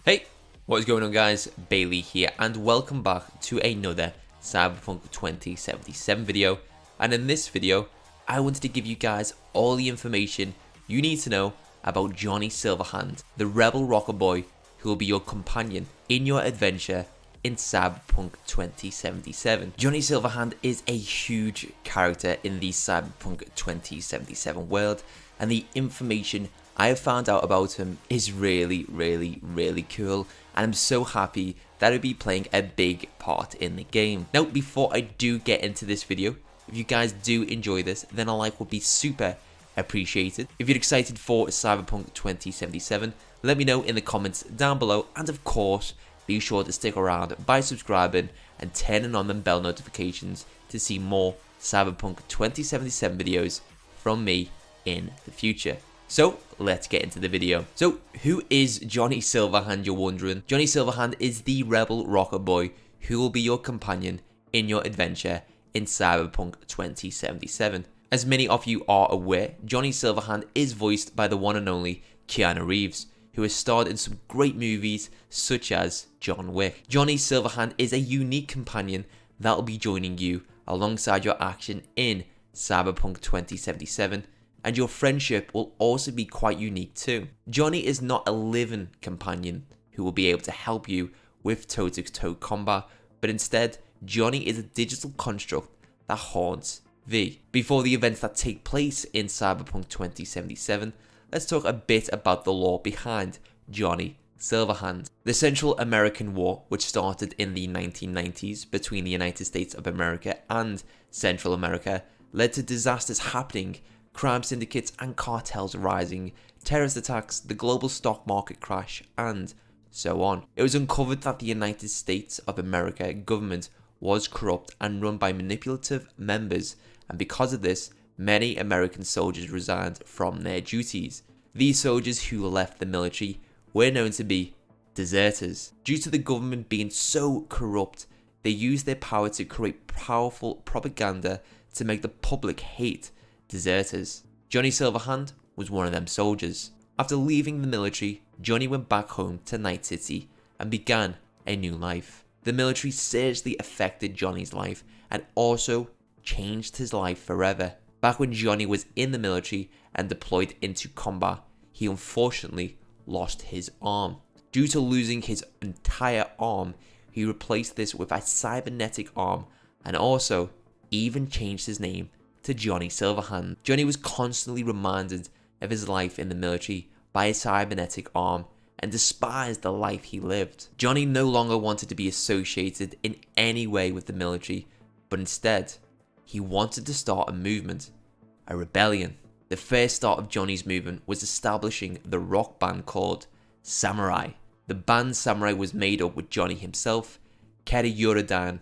Hey, what is going on guys? Bailey here and welcome back to another Cyberpunk 2077 video. And in this video, I wanted to give you guys all the information you need to know about Johnny Silverhand, the rebel rocker boy who will be your companion in your adventure in Cyberpunk 2077. Johnny Silverhand is a huge character in the Cyberpunk 2077 world, and the information I have found out about him is really cool, and I'm so happy that he'll be playing a big part in the game. Now, before I do get into this video, if you guys do enjoy this, then a like would be super appreciated. If you're excited for Cyberpunk 2077, let me know in the comments down below, and of course, be sure to stick around by subscribing and turning on them bell notifications to see more Cyberpunk 2077 videos from me in the future. So, let's get into the video. So, who is Johnny Silverhand, you're wondering? Johnny Silverhand is the rebel rocker boy who will be your companion in your adventure in Cyberpunk 2077. As many of you are aware, Johnny Silverhand is voiced by the one and only Keanu Reeves, who has starred in some great movies such as John Wick. Johnny Silverhand is a unique companion that will be joining you alongside your action in Cyberpunk 2077, and your friendship will also be quite unique too. Johnny is not a living companion who will be able to help you with toe-to-toe combat, but instead, Johnny is a digital construct that haunts V. Before the events that take place in Cyberpunk 2077, let's talk a bit about the lore behind Johnny Silverhand. The Central American War, which started in the 1990s between the United States of America and Central America, led to disasters happening, crime syndicates and cartels rising, terrorist attacks, the global stock market crash, and so on. It was uncovered that the United States of America government was corrupt and run by manipulative members, and because of this, many American soldiers resigned from their duties. These soldiers who left the military were known to be deserters. Due to the government being so corrupt, they used their power to create powerful propaganda to make the public hate deserters. Johnny Silverhand was one of them soldiers. After leaving the military, Johnny went back home to Night City and began a new life. The military seriously affected Johnny's life and also changed his life forever. Back when Johnny was in the military and deployed into combat, he unfortunately lost his arm. Due to losing his entire arm, he replaced this with a cybernetic arm and also even changed his name to Johnny Silverhand. Johnny was constantly reminded of his life in the military by a cybernetic arm and despised the life he lived. Johnny no longer wanted to be associated in any way with the military, but instead, he wanted to start a movement, a rebellion. The first start of Johnny's movement was establishing the rock band called Samurai. The band Samurai was made up with Johnny himself, Kerry Yuridan,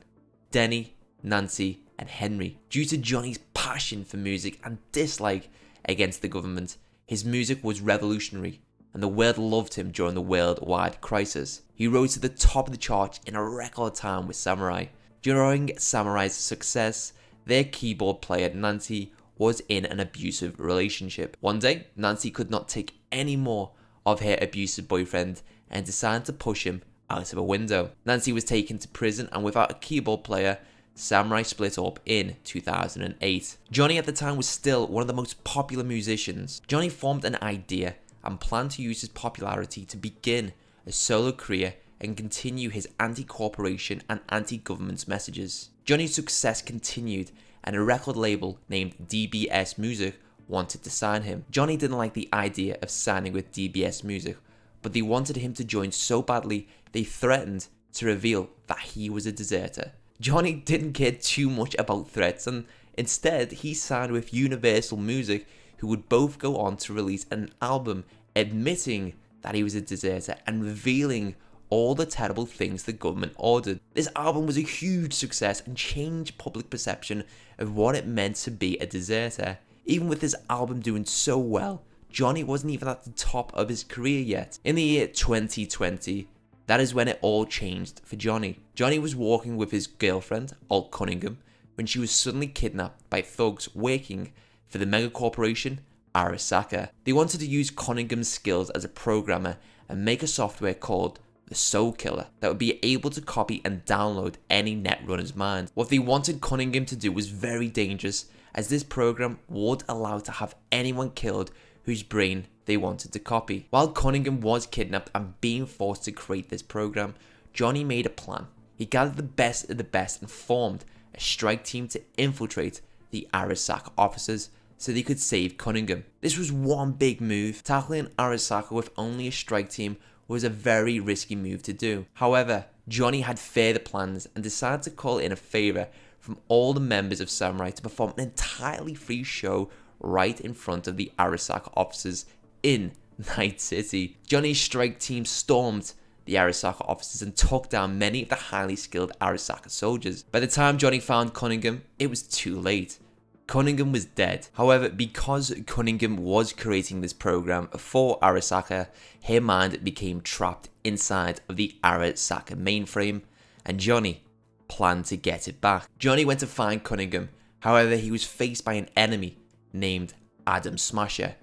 Denny, Nancy, and Henry. Due to Johnny's passion for music and dislike against the government, his music was revolutionary, and the world loved him during the worldwide crisis. He rose to the top of the charts in a record time with Samurai. During Samurai's success, their keyboard player Nancy was in an abusive relationship. One day, Nancy could not take any more of her abusive boyfriend and decided to push him out of a window. Nancy was taken to prison, and without a keyboard player, Samurai split up in 2008. Johnny at the time was still one of the most popular musicians. Johnny formed an idea and planned to use his popularity to begin a solo career and continue his anti-corporation and anti-government messages. Johnny's success continued, and a record label named DBS Music wanted to sign him. Johnny didn't like the idea of signing with DBS Music, but they wanted him to join so badly they threatened to reveal that he was a deserter. Johnny didn't care too much about threats, and instead he signed with Universal Music, who would both go on to release an album admitting that he was a deserter and revealing all the terrible things the government ordered. This album was a huge success and changed public perception of what it meant to be a deserter. Even with this album doing so well, Johnny wasn't even at the top of his career yet. In the year 2020, that is when it all changed for Johnny. Johnny was walking with his girlfriend, Alt Cunningham, when she was suddenly kidnapped by thugs working for the mega corporation Arasaka. They wanted to use Cunningham's skills as a programmer and make a software called the soul killer that would be able to copy and download any netrunner's mind. What they wanted Cunningham to do was very dangerous, as this program would allow to have anyone killed whose brain they wanted to copy. While Cunningham was kidnapped and being forced to create this program, Johnny made a plan. He gathered the best of the best and formed a strike team to infiltrate the Arasaka offices so they could save Cunningham. This was one big move. Tackling Arasaka with only a strike team was a very risky move to do. However, Johnny had further plans and decided to call in a favor from all the members of Samurai to perform an entirely free show right in front of the Arasaka offices in Night City. Johnny's strike team stormed the Arasaka offices and took down many of the highly skilled Arasaka soldiers. By the time Johnny found Cunningham, it was too late. Cunningham was dead. However, because Cunningham was creating this program for Arasaka, her mind became trapped inside of the Arasaka mainframe, and Johnny planned to get it back. Johnny went to find Cunningham. However, he was faced by an enemy named Adam Smasher,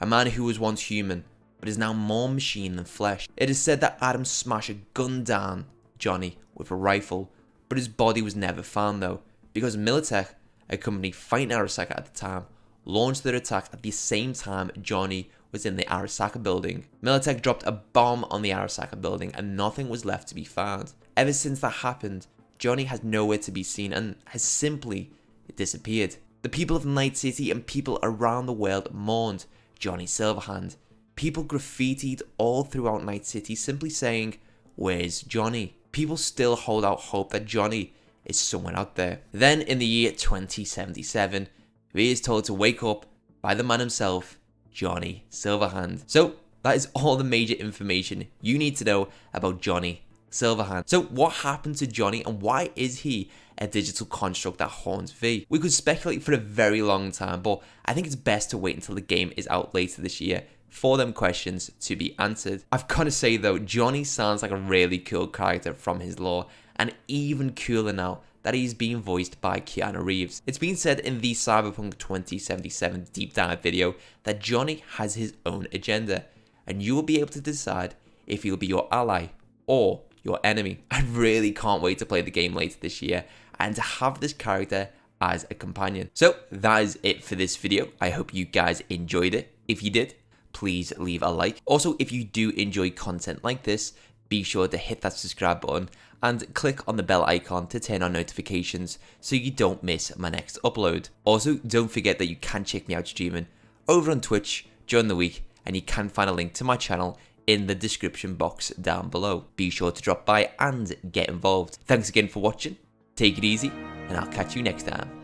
a man who was once human but is now more machine than flesh. It is said that Adam Smasher gunned down Johnny with a rifle, but his body was never found though, because Militech, a company fighting Arasaka at the time, launched their attack at the same time Johnny was in the Arasaka building. Militech dropped a bomb on the Arasaka building and nothing was left to be found. Ever since that happened, Johnny has nowhere to be seen and has simply disappeared. The people of Night City and people around the world mourned Johnny Silverhand. People graffitied all throughout Night City simply saying, "Where's Johnny?" People still hold out hope that Johnny is somewhere out there. Then in the year 2077, he is told to wake up by the man himself, Johnny Silverhand. So that is all the major information you need to know about Johnny Silverhand. So what happened to Johnny and why is he a digital construct that haunts V? We could speculate for a very long time, but I think it's best to wait until the game is out later this year for them questions to be answered. I've got to say though, Johnny sounds like a really cool character from his lore, and even cooler now that he's being voiced by Keanu Reeves. It's been said in the Cyberpunk 2077 deep dive video that Johnny has his own agenda, and you will be able to decide if he'll be your ally or your enemy. I really can't wait to play the game later this year and to have this character as a companion. So that is it for this video. I hope you guys enjoyed it. If you did, please leave a like. Also, if you do enjoy content like this, be sure to hit that subscribe button and click on the bell icon to turn on notifications so you don't miss my next upload. Also, don't forget that you can check me out streaming over on Twitch during the week, and you can find a link to my channel in the description box down below. Be sure to drop by and get involved. Thanks again for watching, take it easy, and I'll catch you next time.